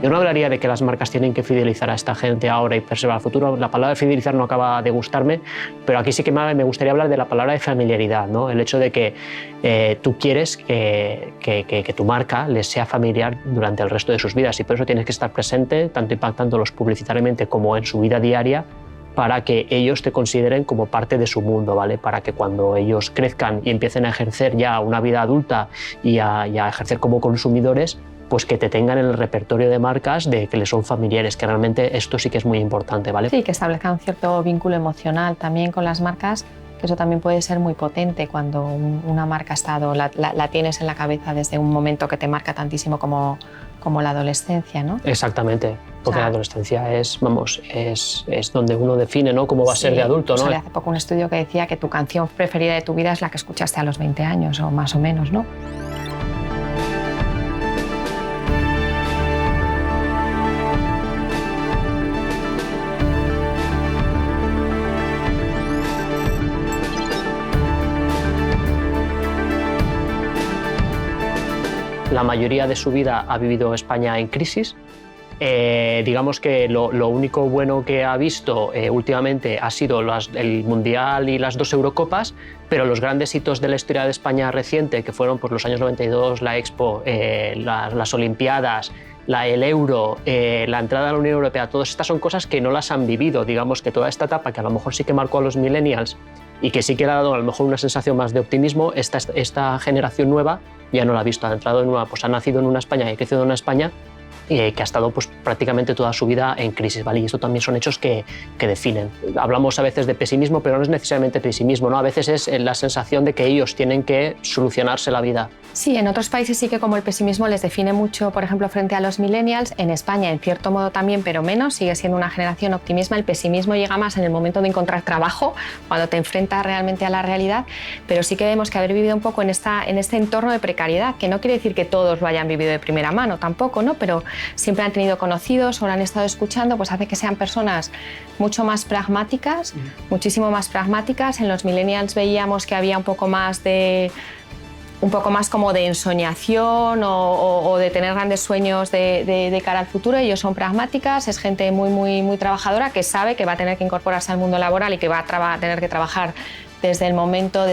Yo no hablaría de que las marcas tienen que fidelizar a esta gente ahora y preservar el futuro. La palabra fidelizar no acaba de gustarme, pero aquí sí que me gustaría hablar de la palabra de familiaridad, ¿no? El hecho de que tú quieres que tu marca les sea familiar durante el resto de sus vidas y por eso tienes que estar presente, tanto impactándolos publicitariamente como en su vida diaria, para que ellos te consideren como parte de su mundo, ¿vale? Para que cuando ellos crezcan y empiecen a ejercer ya una vida adulta y a ejercer como consumidores, pues que te tengan en el repertorio de marcas de que les son familiares, que realmente esto sí que es muy importante, ¿vale? Sí, que establezcan un cierto vínculo emocional también con las marcas, que eso también puede ser muy potente cuando una marca ha estado, la tienes en la cabeza desde un momento que te marca tantísimo como la adolescencia, ¿no? Exactamente, porque la adolescencia es donde uno define, ¿no?, cómo va a ser de adulto, ¿no? Salió hace poco un estudio que decía que tu canción preferida de tu vida es la que escuchaste a los 20 años o más o menos, ¿no? La mayoría de su vida ha vivido España en crisis. Digamos que lo único bueno que ha visto últimamente ha sido el Mundial y las 2 Eurocopas, pero los grandes hitos de la historia de España reciente, que fueron pues, los años 92, la Expo, las Olimpiadas, el Euro, la entrada a la Unión Europea, todas estas son cosas que no las han vivido. Digamos que toda esta etapa que a lo mejor sí que marcó a los millennials y que sí que le ha dado a lo mejor una sensación más de optimismo, esta generación nueva ya no la ha visto, pues ha nacido en una España y ha crecido en una España que ha estado pues, prácticamente toda su vida en crisis, ¿vale? Y esto también son hechos que definen. Hablamos a veces de pesimismo, pero no es necesariamente pesimismo, ¿no? A veces es la sensación de que ellos tienen que solucionarse la vida. Sí, en otros países sí que como el pesimismo les define mucho, por ejemplo, frente a los millennials, en España en cierto modo también, pero menos, sigue siendo una generación optimista. El pesimismo llega más en el momento de encontrar trabajo, cuando te enfrentas realmente a la realidad, pero sí que vemos que haber vivido un poco en este entorno de precariedad, que no quiere decir que todos lo hayan vivido de primera mano tampoco, ¿no? Pero siempre han tenido conocidos o lo han estado escuchando, pues hace que sean personas mucho más pragmáticas, muchísimo más pragmáticas. En los millennials veíamos que había un poco más como de ensoñación o de tener grandes sueños de cara al futuro. Ellos son pragmáticas, es gente muy, muy, muy trabajadora que sabe que va a tener que incorporarse al mundo laboral y que va a tener que trabajar desde el momento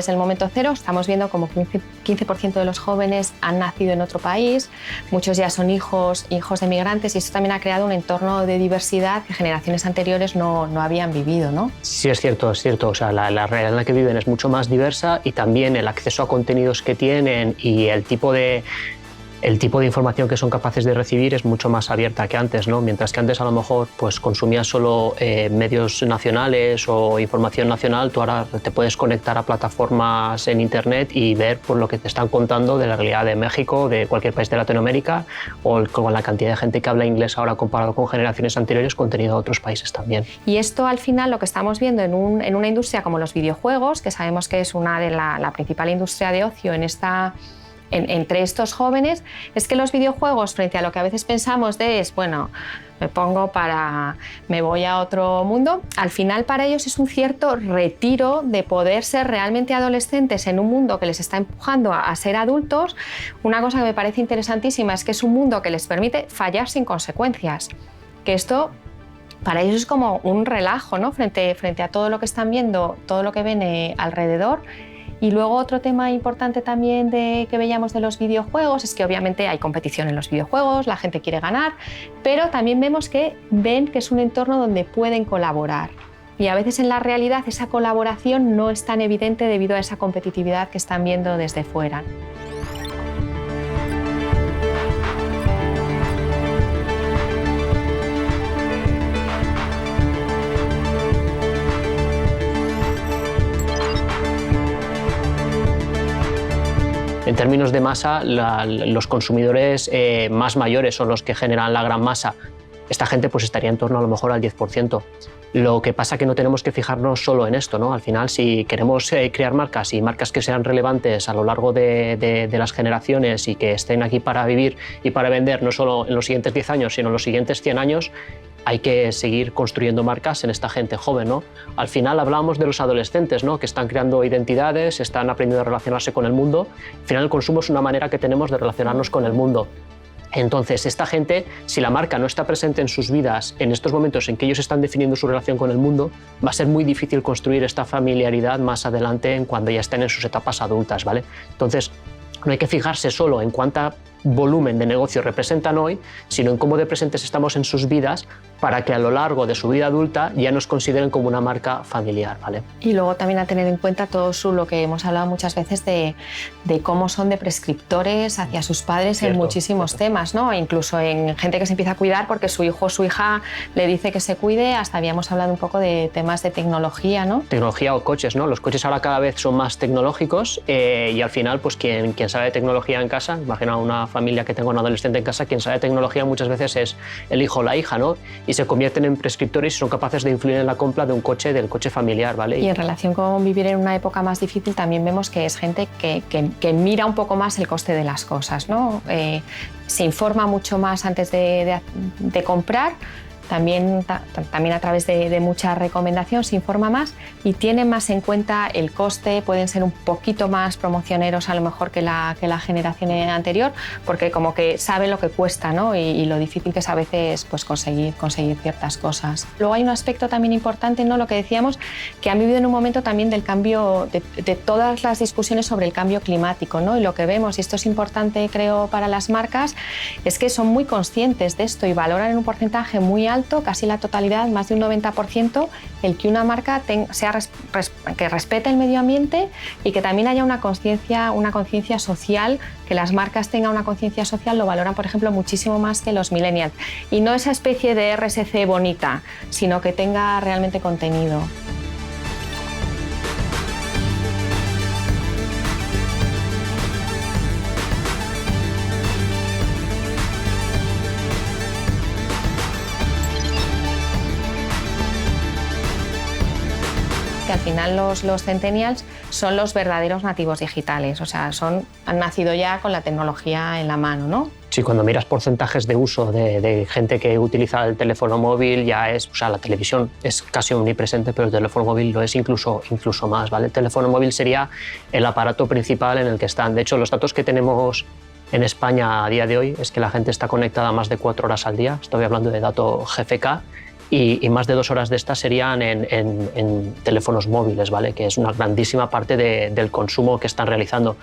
cero. Estamos viendo como 15% de los jóvenes han nacido en otro país, muchos ya son hijos de migrantes y esto también ha creado un entorno de diversidad que generaciones anteriores no habían vivido, ¿no? Sí, es cierto. O sea, la realidad en la que viven es mucho más diversa y también el acceso a contenidos que tienen y el tipo de información que son capaces de recibir es mucho más abierta que antes, ¿no? Mientras que antes a lo mejor pues, consumías solo medios nacionales o información nacional, tú ahora te puedes conectar a plataformas en internet y ver por lo que te están contando de la realidad de México, de cualquier país de Latinoamérica o con la cantidad de gente que habla inglés ahora comparado con generaciones anteriores, contenido de otros países también. Y esto al final lo que estamos viendo en una industria como los videojuegos, que sabemos que es una de la principal industria de ocio entre estos jóvenes, es que los videojuegos, frente a lo que a veces pensamos bueno, me voy a otro mundo, al final para ellos es un cierto retiro de poder ser realmente adolescentes en un mundo que les está empujando a ser adultos. Una cosa que me parece interesantísima es que es un mundo que les permite fallar sin consecuencias, que esto para ellos es como un relajo, ¿no? Frente a todo lo que están viendo, todo lo que ven alrededor. Y luego otro tema importante también que veíamos de los videojuegos es que obviamente hay competición en los videojuegos, la gente quiere ganar, pero también vemos que ven que es un entorno donde pueden colaborar. Y a veces en la realidad esa colaboración no es tan evidente debido a esa competitividad que están viendo desde fuera. En términos de masa, los consumidores más mayores son los que generan la gran masa. Esta gente pues, estaría en torno a lo mejor al 10%. Lo que pasa es que no tenemos que fijarnos solo en esto, ¿no? Al final, si queremos crear marcas y marcas que sean relevantes a lo largo de las generaciones y que estén aquí para vivir y para vender, no solo en los siguientes 10 años, sino en los siguientes 100 años, hay que seguir construyendo marcas en esta gente joven, ¿no? Al final hablábamos de los adolescentes, ¿no? Que están creando identidades, están aprendiendo a relacionarse con el mundo. Al final el consumo es una manera que tenemos de relacionarnos con el mundo. Entonces, esta gente, si la marca no está presente en sus vidas en estos momentos en que ellos están definiendo su relación con el mundo, va a ser muy difícil construir esta familiaridad más adelante cuando ya estén en sus etapas adultas, ¿vale? Entonces, no hay que fijarse solo en cuánta volumen de negocio representan hoy, sino en cómo de presentes estamos en sus vidas para que a lo largo de su vida adulta ya nos consideren como una marca familiar, ¿vale? Y luego también a tener en cuenta todo lo que hemos hablado muchas veces de cómo son de prescriptores hacia sus padres en muchísimos temas, ¿no? Incluso en gente que se empieza a cuidar porque su hijo o su hija le dice que se cuide, hasta habíamos hablado un poco de temas de tecnología, ¿no? Tecnología o coches, ¿no? Los coches ahora cada vez son más tecnológicos y al final, pues quien sabe de tecnología en casa, imagina una familia que tenga un adolescente en casa, quien sabe de tecnología muchas veces es el hijo o la hija, ¿no? Y se convierten en prescriptores y son capaces de influir en la compra de un coche, del coche familiar, ¿vale? Y en relación con vivir en una época más difícil también vemos que es gente que mira un poco más el coste de las cosas, ¿no? Se informa mucho más antes de comprar. También a través de mucha recomendación se informa más y tiene más en cuenta el coste, pueden ser un poquito más promocioneros a lo mejor que la generación anterior, porque como que saben lo que cuesta, ¿no? y lo difícil que es a veces pues, conseguir ciertas cosas. Luego hay un aspecto también importante, ¿no? Lo que decíamos, que han vivido en un momento también del cambio, de todas las discusiones sobre el cambio climático, ¿no? Y lo que vemos, y esto es importante creo para las marcas, es que son muy conscientes de esto y valoran en un porcentaje muy alto, casi la totalidad, más de un 90%, el que una marca que respete el medio ambiente y que también haya una conciencia social, que las marcas tengan una conciencia social, lo valoran, por ejemplo, muchísimo más que los millennials. Y no esa especie de RSC bonita, sino que tenga realmente contenido. Al final los centennials son los verdaderos nativos digitales, o sea, han nacido ya con la tecnología en la mano, ¿no? Sí, cuando miras porcentajes de uso de gente que utiliza el teléfono móvil, ya es, o sea, la televisión es casi omnipresente, pero el teléfono móvil lo es incluso más, ¿vale? El teléfono móvil sería el aparato principal en el que están. De hecho, los datos que tenemos en España a día de hoy es que la gente está conectada más de 4 horas al día, estoy hablando de dato GfK, y más de 2 horas de estas serían en teléfonos móviles, ¿vale? Que es una grandísima parte del consumo que están realizando.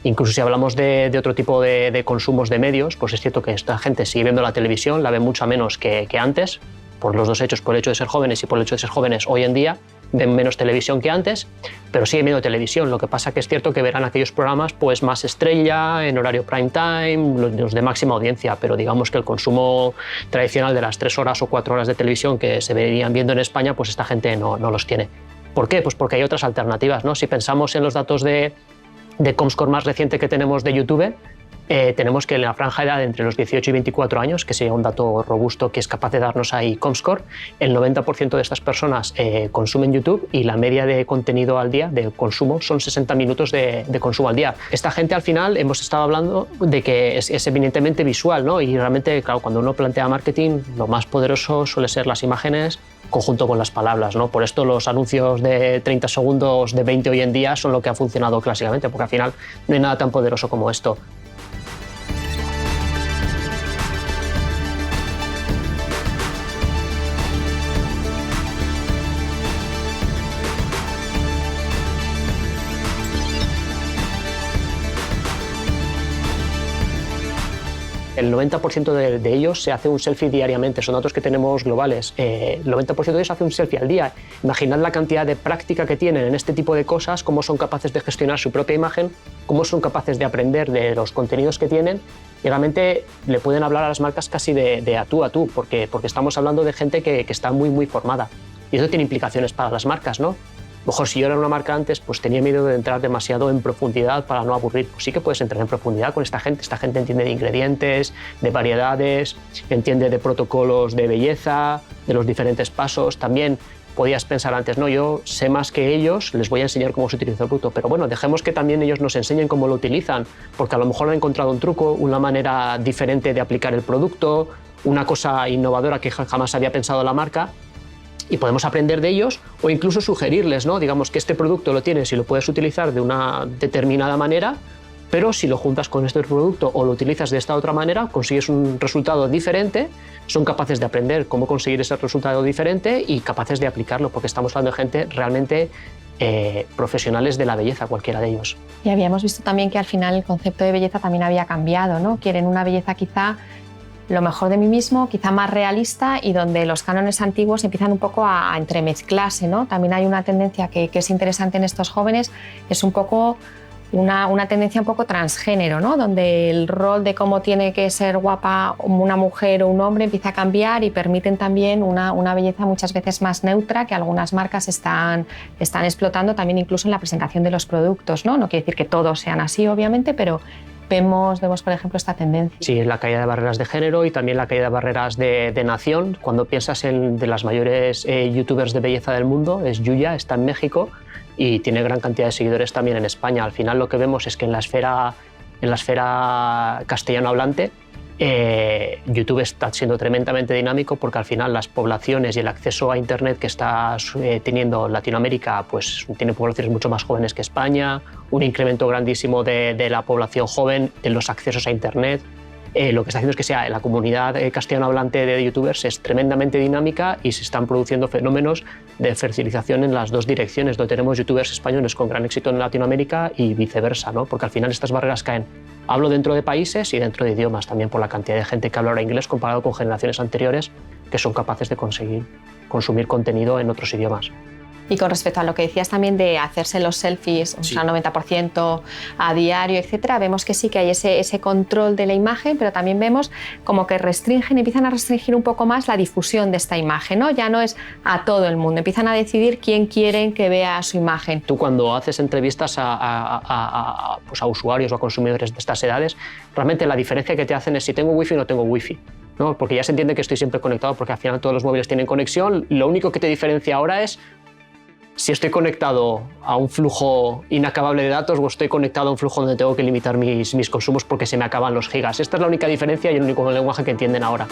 Incluso si hablamos de otro tipo de consumos de medios, pues es cierto que esta gente sigue viendo la televisión, la ve mucho menos que antes, por los dos hechos, por el hecho de ser jóvenes y por el hecho de ser jóvenes hoy en día, ven menos televisión que antes, pero siguen viendo televisión. Lo que pasa que es cierto que verán aquellos programas pues más estrella, en horario prime time, los de máxima audiencia, pero digamos que el consumo tradicional de las 3 horas o 4 horas de televisión que se venían viendo en España, pues esta gente no los tiene. ¿Por qué? Pues porque hay otras alternativas, ¿no? Si pensamos en los datos de Comscore más reciente que tenemos de YouTube, tenemos que en la franja de edad entre los 18 y 24 años, que sería un dato robusto que es capaz de darnos ahí Comscore, el 90% de estas personas consumen YouTube y la media de contenido al día de consumo son 60 minutos de consumo al día. Esta gente al final hemos estado hablando de que es eminentemente visual, ¿no? Y realmente, claro, cuando uno plantea marketing, lo más poderoso suele ser las imágenes conjunto con las palabras, ¿no? Por esto los anuncios de 30 segundos de 20 hoy en día son lo que ha funcionado clásicamente, porque al final no hay nada tan poderoso como esto. El 90% de ellos se hace un selfie diariamente, son datos que tenemos globales. El 90% de ellos hace un selfie al día. Imaginad la cantidad de práctica que tienen en este tipo de cosas, cómo son capaces de gestionar su propia imagen, cómo son capaces de aprender de los contenidos que tienen y realmente le pueden hablar a las marcas casi de a tú, porque estamos hablando de gente que está muy formada. Y eso tiene implicaciones para las marcas, ¿no? Mejor si yo era una marca antes, pues tenía miedo de entrar demasiado en profundidad para no aburrir. Pues sí que puedes entrar en profundidad con esta gente. Esta gente entiende de ingredientes, de variedades, entiende de protocolos de belleza, de los diferentes pasos. También podías pensar antes, no, yo sé más que ellos, les voy a enseñar cómo se utiliza el producto. Pero bueno, dejemos que también ellos nos enseñen cómo lo utilizan, porque a lo mejor han encontrado un truco, una manera diferente de aplicar el producto, una cosa innovadora que jamás había pensado la marca. Y podemos aprender de ellos o incluso sugerirles, ¿no? Digamos que este producto lo tienes y lo puedes utilizar de una determinada manera pero si lo juntas con este producto o lo utilizas de esta otra manera, consigues un resultado diferente, son capaces de aprender cómo conseguir ese resultado diferente y capaces de aplicarlo, porque estamos hablando de gente realmente profesionales de la belleza, cualquiera de ellos. Y habíamos visto también que al final el concepto de belleza también había cambiado, ¿no? Quieren una belleza quizá lo mejor de mí mismo, quizá más realista, y donde los cánones antiguos empiezan un poco a entremezclarse, ¿no? También hay una tendencia que es interesante en estos jóvenes, es un poco una tendencia un poco transgénero, ¿no? Donde el rol de cómo tiene que ser guapa una mujer o un hombre empieza a cambiar y permiten también una belleza muchas veces más neutra que algunas marcas están explotando también incluso en la presentación de los productos, ¿no? No quiere decir que todos sean así, obviamente, pero vemos, por ejemplo, esta tendencia. Sí, la caída de barreras de género y también la caída de barreras de nación. Cuando piensas en de las mayores youtubers de belleza del mundo, es Yuya, está en México y tiene gran cantidad de seguidores también en España. Al final lo que vemos es que en la esfera castellano hablante, YouTube está siendo tremendamente dinámico, porque al final las poblaciones y el acceso a Internet que está teniendo Latinoamérica, pues tiene poblaciones mucho más jóvenes que España, un incremento grandísimo de la población joven, de los accesos a Internet. Lo que está haciendo es que la comunidad castellano hablante de youtubers es tremendamente dinámica y se están produciendo fenómenos de fertilización en las dos direcciones, donde tenemos youtubers españoles con gran éxito en Latinoamérica y viceversa, ¿no? Porque al final estas barreras caen. Hablo dentro de países y dentro de idiomas también, por la cantidad de gente que habla ahora inglés comparado con generaciones anteriores que son capaces de conseguir consumir contenido en otros idiomas. Y con respecto a lo que decías también de hacerse los selfies, sí, o sea, 90% a diario, etcétera, vemos que sí que hay ese control de la imagen, pero también vemos como que empiezan a restringir un poco más la difusión de esta imagen, ¿no? Ya no es a todo el mundo, empiezan a decidir quién quieren que vea su imagen. Tú, cuando haces entrevistas a usuarios o a consumidores de estas edades, realmente la diferencia que te hacen es si tengo wifi o no tengo wifi, ¿no? Porque ya se entiende que estoy siempre conectado, porque al final todos los móviles tienen conexión. Lo único que te diferencia ahora es si estoy conectado a un flujo inacabable de datos o estoy conectado a un flujo donde tengo que limitar mis consumos porque se me acaban los gigas. Esta es la única diferencia y el único lenguaje que entienden ahora.